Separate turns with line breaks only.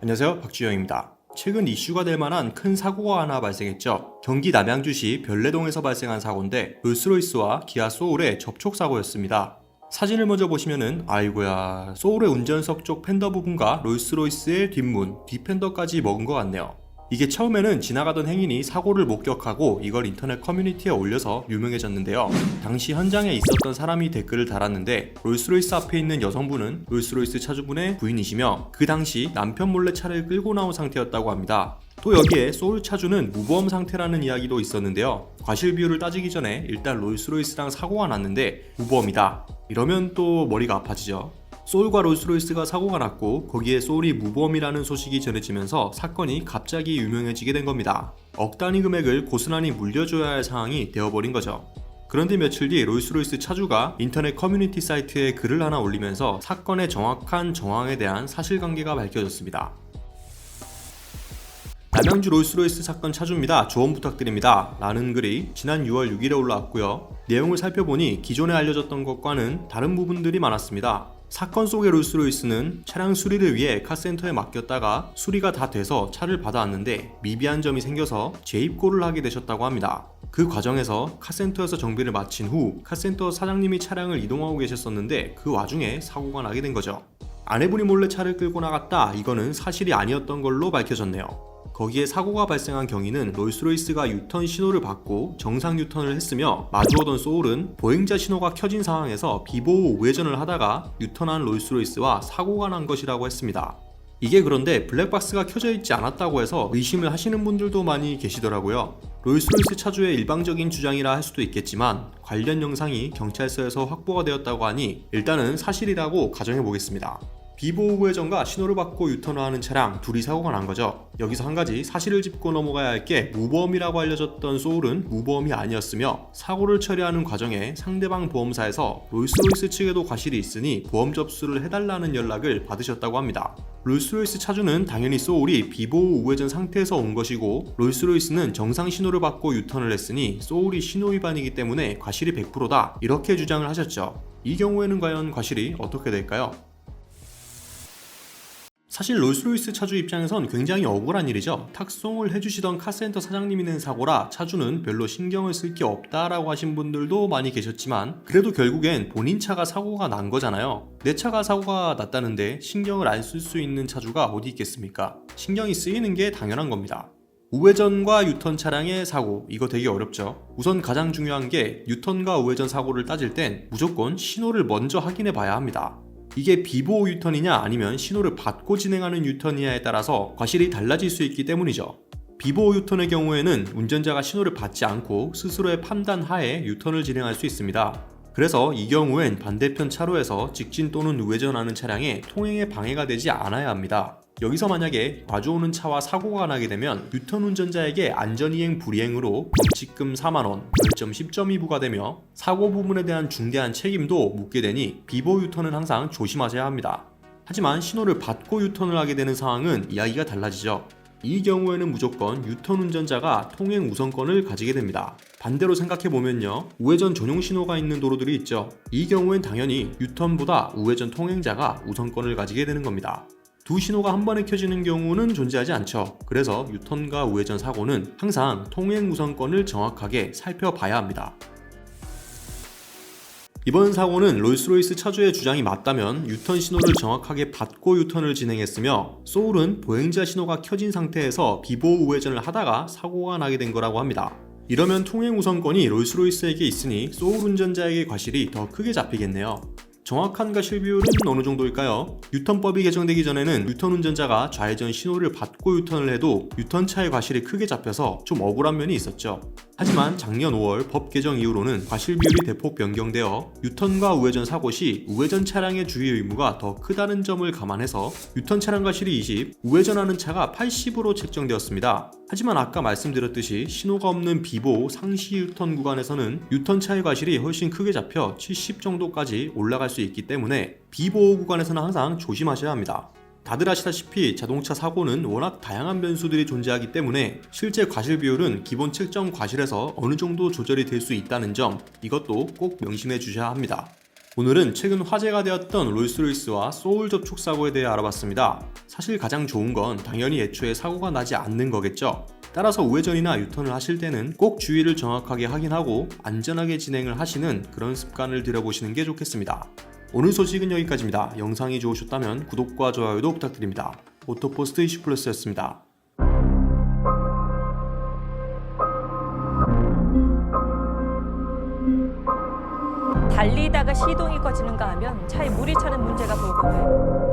안녕하세요, 박주영입니다. 최근 이슈가 될 만한 큰 사고가 하나 발생했죠. 경기 남양주시 별내동에서 발생한 사고인데 롤스로이스와 기아 소울의 접촉 사고였습니다. 사진을 먼저 보시면은 아이고야, 소울의 운전석 쪽 팬더 부분과 롤스로이스의 뒷문, 뒷팬더까지 먹은 것 같네요. 이게 처음에는 지나가던 행인이 사고를 목격하고 이걸 인터넷 커뮤니티에 올려서 유명해졌는데요. 당시 현장에 있었던 사람이 댓글을 달았는데 롤스로이스 앞에 있는 여성분은 롤스로이스 차주분의 부인이시며 그 당시 남편 몰래 차를 끌고 나온 상태였다고 합니다. 또 여기에 소울 차주는 무보험 상태라는 이야기도 있었는데요. 과실 비율을 따지기 전에 일단 롤스로이스랑 사고가 났는데 무보험이다. 이러면 또 머리가 아파지죠. 소울과 롤스로이스가 사고가 났고 거기에 소울이 무보험이라는 소식이 전해지면서 사건이 갑자기 유명해지게 된 겁니다. 억 단위 금액을 고스란히 물려줘야 할 상황이 되어버린 거죠. 그런데 며칠 뒤 롤스로이스 차주가 인터넷 커뮤니티 사이트에 글을 하나 올리면서 사건의 정확한 정황에 대한 사실관계가 밝혀졌습니다. 남양주 롤스로이스 사건 차주입니다. 조언 부탁드립니다. 라는 글이 지난 6월 6일에 올라왔고요. 내용을 살펴보니 기존에 알려졌던 것과는 다른 부분들이 많았습니다. 사건 속의 롤스로이스는 차량 수리를 위해 카센터에 맡겼다가 수리가 다 돼서 차를 받아왔는데 미비한 점이 생겨서 재입고를 하게 되셨다고 합니다. 그 과정에서 카센터에서 정비를 마친 후 카센터 사장님이 차량을 이동하고 계셨었는데 그 와중에 사고가 나게 된 거죠. 아내분이 몰래 차를 끌고 나갔다, 이거는 사실이 아니었던 걸로 밝혀졌네요. 거기에 사고가 발생한 경위는 롤스로이스가 유턴 신호를 받고 정상 유턴을 했으며 마주오던 소울은 보행자 신호가 켜진 상황에서 비보호 우회전을 하다가 유턴한 롤스로이스와 사고가 난 것이라고 했습니다. 이게 그런데 블랙박스가 켜져 있지 않았다고 해서 의심을 하시는 분들도 많이 계시더라고요. 롤스로이스 차주의 일방적인 주장이라 할 수도 있겠지만 관련 영상이 경찰서에서 확보가 되었다고 하니 일단은 사실이라고 가정해 보겠습니다. 비보호 우회전과 신호를 받고 유턴을 하는 차량 둘이 사고가 난 거죠. 여기서 한 가지 사실을 짚고 넘어가야 할 게 무보험이라고 알려졌던 소울은 무보험이 아니었으며 사고를 처리하는 과정에 상대방 보험사에서 롤스로이스 측에도 과실이 있으니 보험 접수를 해달라는 연락을 받으셨다고 합니다. 롤스로이스 차주는 당연히 소울이 비보호 우회전 상태에서 온 것이고 롤스로이스는 정상 신호를 받고 유턴을 했으니 소울이 신호 위반이기 때문에 과실이 100%다, 이렇게 주장을 하셨죠. 이 경우에는 과연 과실이 어떻게 될까요? 사실 롤스로이스 차주 입장에선 굉장히 억울한 일이죠. 탁송을 해주시던 카센터 사장님이 낸 사고라 차주는 별로 신경을 쓸 게 없다라고 하신 분들도 많이 계셨지만 그래도 결국엔 본인 차가 사고가 난 거잖아요. 내 차가 사고가 났다는데 신경을 안 쓸 수 있는 차주가 어디 있겠습니까? 신경이 쓰이는 게 당연한 겁니다. 우회전과 유턴 차량의 사고, 이거 되게 어렵죠. 우선 가장 중요한 게 유턴과 우회전 사고를 따질 땐 무조건 신호를 먼저 확인해 봐야 합니다. 이게 비보호 유턴이냐 아니면 신호를 받고 진행하는 유턴이냐에 따라서 과실이 달라질 수 있기 때문이죠. 비보호 유턴의 경우에는 운전자가 신호를 받지 않고 스스로의 판단 하에 유턴을 진행할 수 있습니다. 그래서 이 경우엔 반대편 차로에서 직진 또는 우회전하는 차량에 통행에 방해가 되지 않아야 합니다. 여기서 만약에 마주오는 차와 사고가 나게 되면 유턴 운전자에게 안전이행 불이행으로 범칙금 4만원, 벌점 10점이 부과되며 사고 부분에 대한 중대한 책임도 묻게 되니 비보호 유턴은 항상 조심하셔야 합니다. 하지만 신호를 받고 유턴을 하게 되는 상황은 이야기가 달라지죠. 이 경우에는 무조건 유턴 운전자가 통행 우선권을 가지게 됩니다. 반대로 생각해보면요, 우회전 전용 신호가 있는 도로들이 있죠. 이 경우엔 당연히 유턴보다 우회전 통행자가 우선권을 가지게 되는 겁니다. 두 신호가 한 번에 켜지는 경우는 존재하지 않죠. 그래서 유턴과 우회전 사고는 항상 통행 우선권을 정확하게 살펴봐야 합니다. 이번 사고는 롤스로이스 차주의 주장이 맞다면 유턴 신호를 정확하게 받고 유턴을 진행했으며 소울은 보행자 신호가 켜진 상태에서 비보호 우회전을 하다가 사고가 나게 된 거라고 합니다. 이러면 통행 우선권이 롤스로이스에게 있으니 소울 운전자에게 과실이 더 크게 잡히겠네요. 정확한 과실 비율은 어느 정도일까요? 유턴법이 개정되기 전에는 유턴 운전자가 좌회전 신호를 받고 유턴을 해도 유턴차의 과실이 크게 잡혀서 좀 억울한 면이 있었죠. 하지만 작년 5월 법 개정 이후로는 과실 비율이 대폭 변경되어 유턴과 우회전 사고 시 우회전 차량의 주의 의무가 더 크다는 점을 감안해서 유턴 차량 과실이 20, 우회전하는 차가 80으로 책정되었습니다. 하지만 아까 말씀드렸듯이 신호가 없는 비보호 상시 유턴 구간에서는 유턴차의 과실이 훨씬 크게 잡혀 70 정도까지 올라갈 수 있기 때문에 비보호 구간에서는 항상 조심하셔야 합니다. 다들 아시다시피 자동차 사고는 워낙 다양한 변수들이 존재하기 때문에 실제 과실 비율은 기본 책정 과실에서 어느 정도 조절이 될 수 있다는 점, 이것도 꼭 명심해 주셔야 합니다. 오늘은 최근 화제가 되었던 롤스로이스와 소울 접촉 사고에 대해 알아봤습니다. 사실 가장 좋은 건 당연히 애초에 사고가 나지 않는 거겠죠. 따라서 우회전이나 유턴을 하실 때는 꼭 주의를 정확하게 확인하고 안전하게 진행을 하시는 그런 습관을 들여보시는 게 좋겠습니다. 오늘 소식은 여기까지입니다. 영상이 좋으셨다면 구독과 좋아요도 부탁드립니다. 오토포스트 이슈플러스였습니다.
달리다가 시동이 꺼지는가 하면 차에 물이 차는 문제가 보이거든요.